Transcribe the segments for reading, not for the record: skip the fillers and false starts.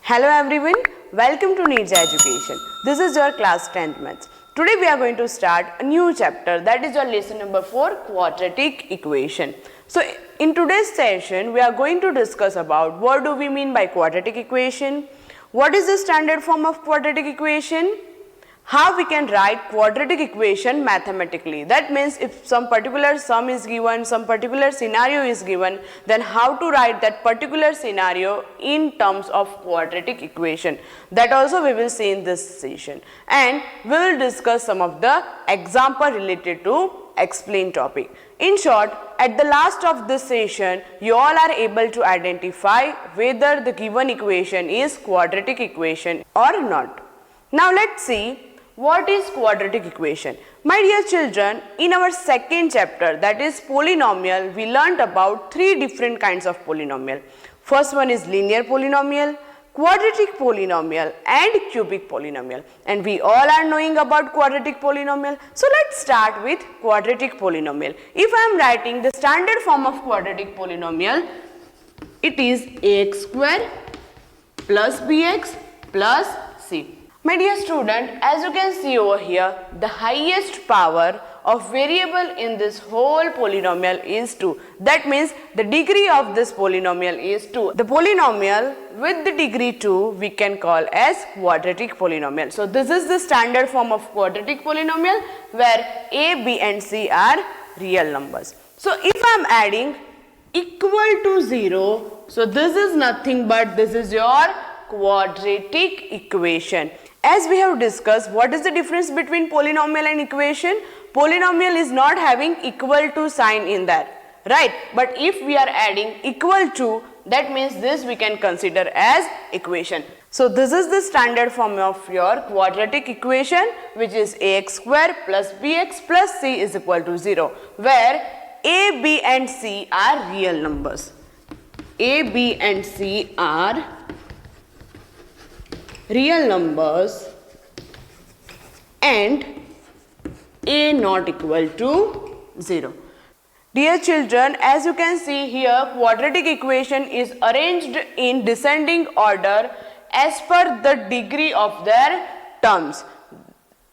Hello everyone, welcome to Neerja Education. This is your class 10th maths. Today we are going to start a new chapter, that is your lesson number 4, quadratic equation. So in today's session we are going to discuss about what do we mean by quadratic equation, what is the standard form of quadratic equation, how we can write quadratic equation mathematically. That means if some particular sum is given, some particular scenario is given, then how to write that particular scenario in terms of quadratic equation. That also we will see in this session, and we will discuss some of the example related to explained topic. In short, at the last of this session, you all are able to identify whether the given equation is quadratic equation or not. Now let's see what is quadratic equation. My dear children, in our second chapter, that is polynomial, we learnt about three different kinds of polynomial. First one is linear polynomial, quadratic polynomial and cubic polynomial, and we all are knowing about quadratic polynomial. So let's start with quadratic polynomial. If I am writing the standard form of quadratic polynomial, it is ax square plus bx plus c. My dear student, as you can see over here, the highest power of variable in this whole polynomial is 2. That means the degree of this polynomial is 2. The polynomial with the degree 2 we can call as quadratic polynomial. So this is the standard form of quadratic polynomial where a, b and c are real numbers. So if I am adding equal to 0, so this is nothing but this is your quadratic equation. As we have discussed, what is the difference between polynomial and equation? Polynomial is not having equal to sign in that, right? But if we are adding equal to, that means this we can consider as equation. So this is the standard form of your quadratic equation, which is ax square plus bx plus c is equal to 0, where a, b and c are real numbers. A, b and c are real numbers and a not equal to 0. Dear children, as you can see here, quadratic equation is arranged in descending order as per the degree of their terms.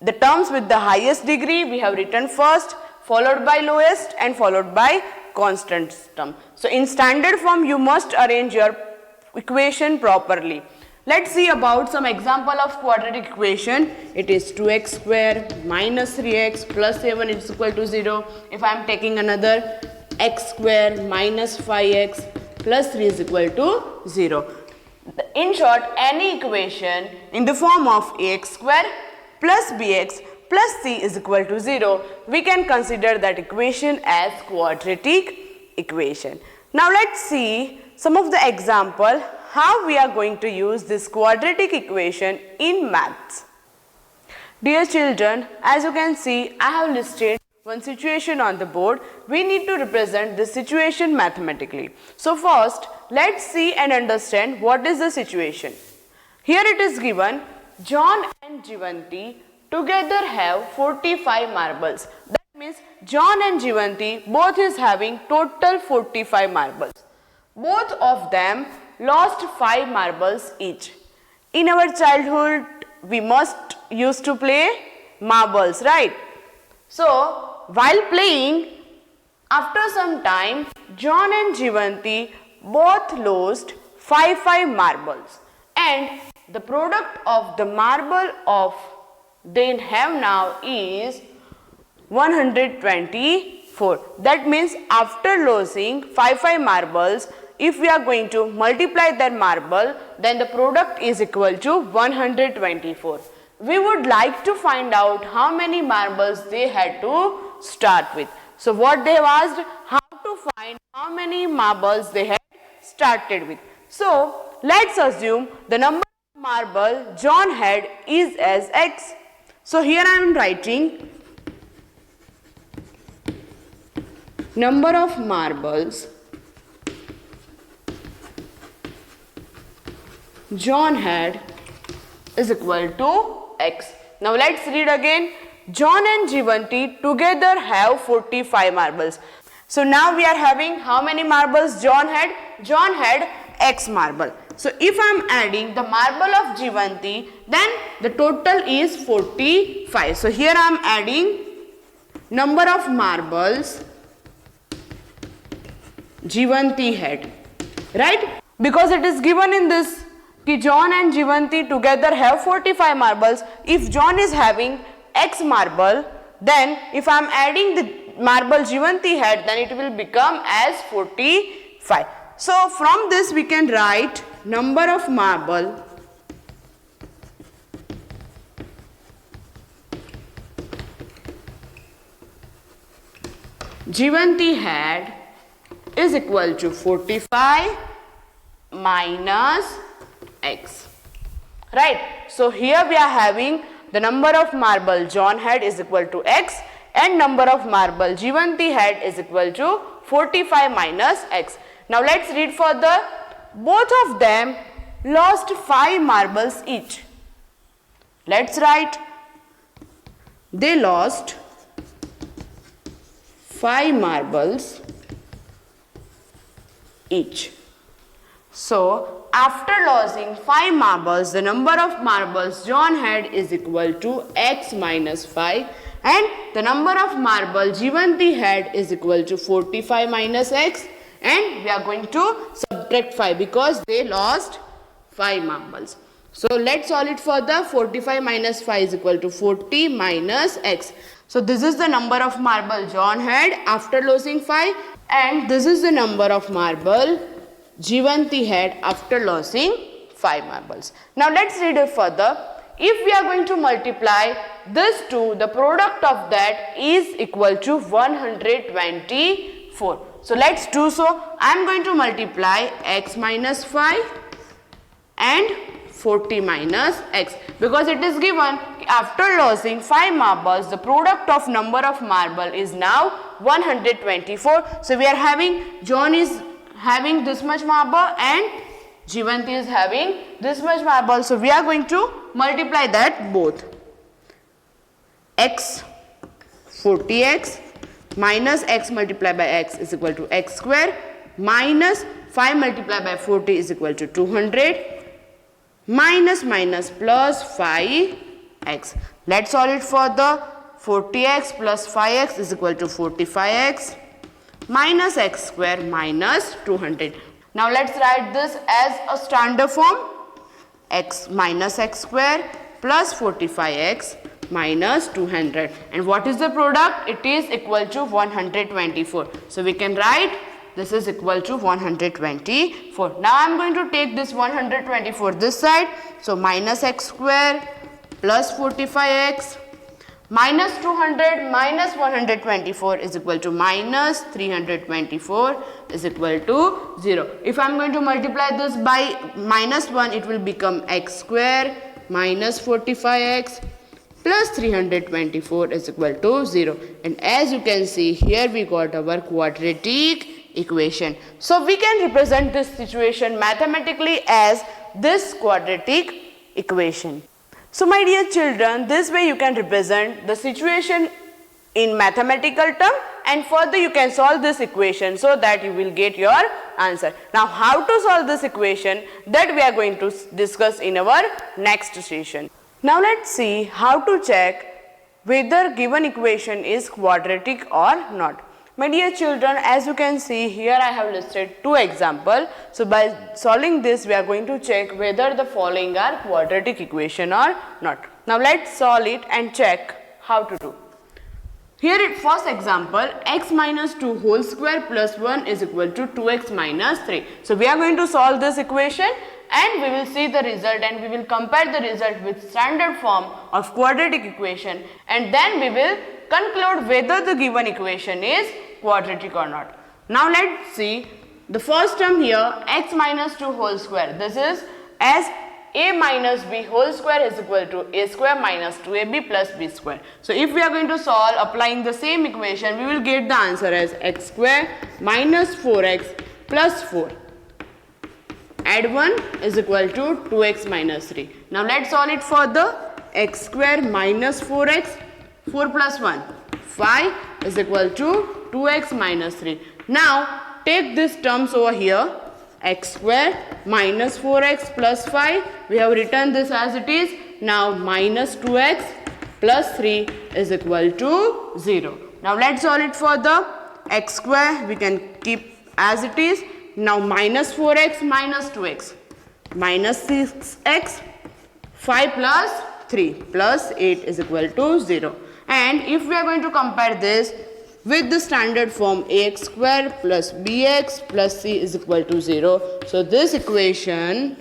The terms with the highest degree we have written first, followed by lowest and followed by constant term. So in standard form you must arrange your equation properly. Let's see about some example of quadratic equation. It is 2x square minus 3x plus 7 is equal to 0. If I am taking another, x square minus 5x plus 3 is equal to 0. In short, any equation in the form of ax square plus bx plus c is equal to 0, we can consider that equation as quadratic equation. Now let's see some of the example how we are going to use this quadratic equation in maths. Dear children, as you can see, I have listed one situation on the board. We need to represent this situation mathematically. So first, let's see and understand what is the situation. Here it is given, John and Jivanti together have 45 marbles. That means John and Jivanti both is having total 45 marbles. Both of them lost 5 marbles each. In our childhood, we must used to play marbles, right? So, while playing, after some time, John and Jivanti both lost 5 marbles, and the product of the marble of they have now is 124. That means after losing 5 marbles, if we are going to multiply that marble, then the product is equal to 124. We would like to find out how many marbles they had to start with. So what they have asked, how to find how many marbles they had started with. So let's assume the number of marble John had is as x. So here I am writing number of marbles John had is equal to x. Now let's read again. John and Jivanti together have 45 marbles. So now we are having how many marbles John had? John had x marble. So if I am adding the marble of Jivanti, then the total is 45. So here I am adding number of marbles Jivanti had, right? Because it is given in this कि John and Jivanti together have 45 marbles. If John is having X marble, then if I am adding the marble Jivanti had, then it will become as 45. So from this we can write number of marble Jivanti had is equal to 45 minus X, right? So here we are having the number of marble John had is equal to X and number of marble Jivanti had is equal to 45 minus X. Now let's read further. Both of them lost 5 marbles each. Let's write. They lost 5 marbles each. So after losing 5 marbles, the number of marbles John had is equal to X minus 5 and the number of marble Jivanti had is equal to 45 minus X, and we are going to subtract 5 because they lost 5 marbles. So let's solve it further. 45 minus 5 is equal to 40 minus X. So this is the number of marble John had after losing 5 and this is the number of marble Jivanti had after losing 5 marbles. Now let's read it further. If we are going to multiply this two, the product of that is equal to 124. So let's do so. I am going to multiply X minus 5 and 40 minus X because it is given after losing 5 marbles, the product of number of marble is now 124. So we are having John is having this much marble and Jivanti is having this much marble. So we are going to multiply that both. X 40x minus X multiplied by X is equal to X square minus 5 multiplied by 40 is equal to 200 minus minus plus 5x. Let's solve it further. 40x plus 5x is equal to 45x minus x square minus 200. Now let's write this as a standard form. X minus x square plus 45x minus 200. And what is the product? It is equal to 124. So we can write this is equal to 124. Now I am going to take this 124 this side. So minus x square plus 45x minus 200 minus 124 is equal to minus 324 is equal to 0. If I am going to multiply this by minus 1, it will become x square minus 45x plus 324 is equal to 0. And as you can see here we got our quadratic equation. So we can represent this situation mathematically as this quadratic equation. So my dear children, this way you can represent the situation in mathematical term and further you can solve this equation so that you will get your answer. Now how to solve this equation, that we are going to discuss in our next session. Now let's see how to check whether given equation is quadratic or not. My dear children, as you can see here I have listed 2 examples. So by solving this we are going to check whether the following are quadratic equation or not. Now let's solve it and check how to do. Here it first example, x minus 2 whole square plus 1 is equal to 2x minus 3. So we are going to solve this equation and we will see the result and we will compare the result with standard form of quadratic equation and then we will conclude whether the given equation is quadratic or not. Now let's see the first term here, x minus 2 whole square. This is as a minus b whole square is equal to a square minus 2ab plus b square. So if we are going to solve applying the same equation, we will get the answer as x square minus 4x plus 4. Add 1 is equal to 2x minus 3. Now let's solve it further. X square minus 4x, 4 plus 1, 5 is equal to 2x minus 3. Now take these terms over here x square minus 4x plus 5. We have written this as it is. Now minus 2x plus 3 is equal to 0. Now let's solve it for the x square. We can keep as it is. Now minus 4x minus 2x minus 6x 5 plus 3 plus 8 is equal to 0. And if we are going to compare this with the standard form ax square plus bx plus c is equal to 0. So this equation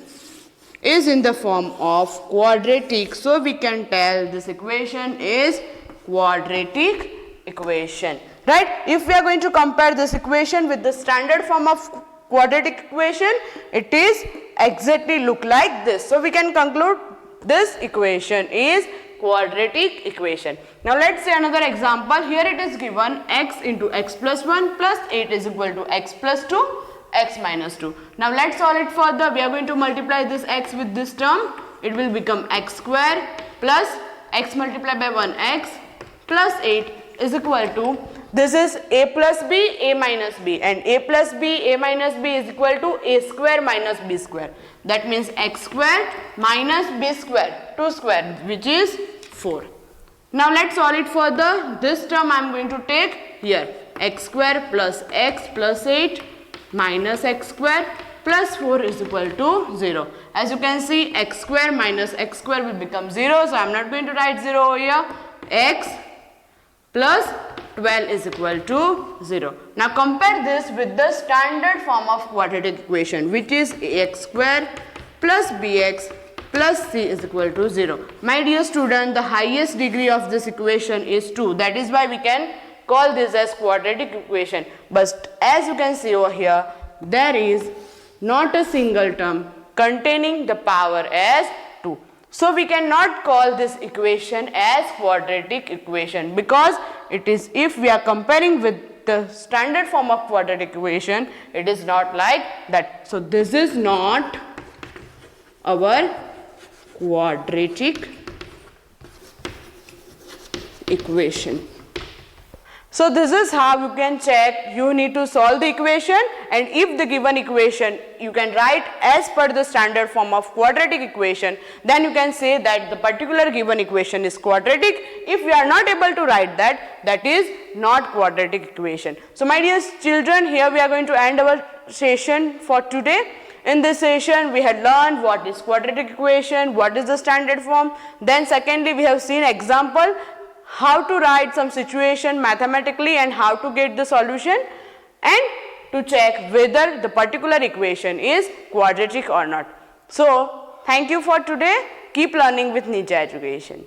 is in the form of quadratic. So we can tell this equation is quadratic equation. Right? If we are going to compare this equation with the standard form of quadratic equation, it is exactly look like this. So we can conclude this equation is quadratic equation. Now let's say another example. Here it is given x into x plus 1 plus 8 is equal to x plus 2 x minus 2. Now let's solve it further. We are going to multiply this x with this term. It will become x square plus x multiplied by 1x plus 8 is equal to, this is a plus b, a minus b, and a plus b, a minus b is equal to a square minus b square. That means x square minus b square, 2 square, which is 4. Now let's solve it further. This term I am going to take here, x square plus x plus 8 minus x square plus 4 is equal to 0. As you can see, x square minus x square will become 0. So I am not going to write 0 over here. X plus 12 is equal to 0. Now compare this with the standard form of quadratic equation, which is ax square plus bx plus c is equal to 0. My dear student, the highest degree of this equation is 2. That is why we can call this as quadratic equation. But as you can see over here, there is not a single term containing the power as 2. So we cannot call this equation as quadratic equation, because it is, if we are comparing with the standard form of quadratic equation, it is not like that. So this is not our quadratic equation. So this is how you can check. You need to solve the equation, and if the given equation you can write as per the standard form of quadratic equation, then you can say that the particular given equation is quadratic. If we are not able to write that, that is not quadratic equation. So my dear children, here we are going to end our session for today. In this session we had learned what is quadratic equation, what is the standard form. Then secondly, we have seen example, how to write some situation mathematically and how to get the solution, and to check whether the particular equation is quadratic or not. So thank you for today. Keep learning with Nija Education.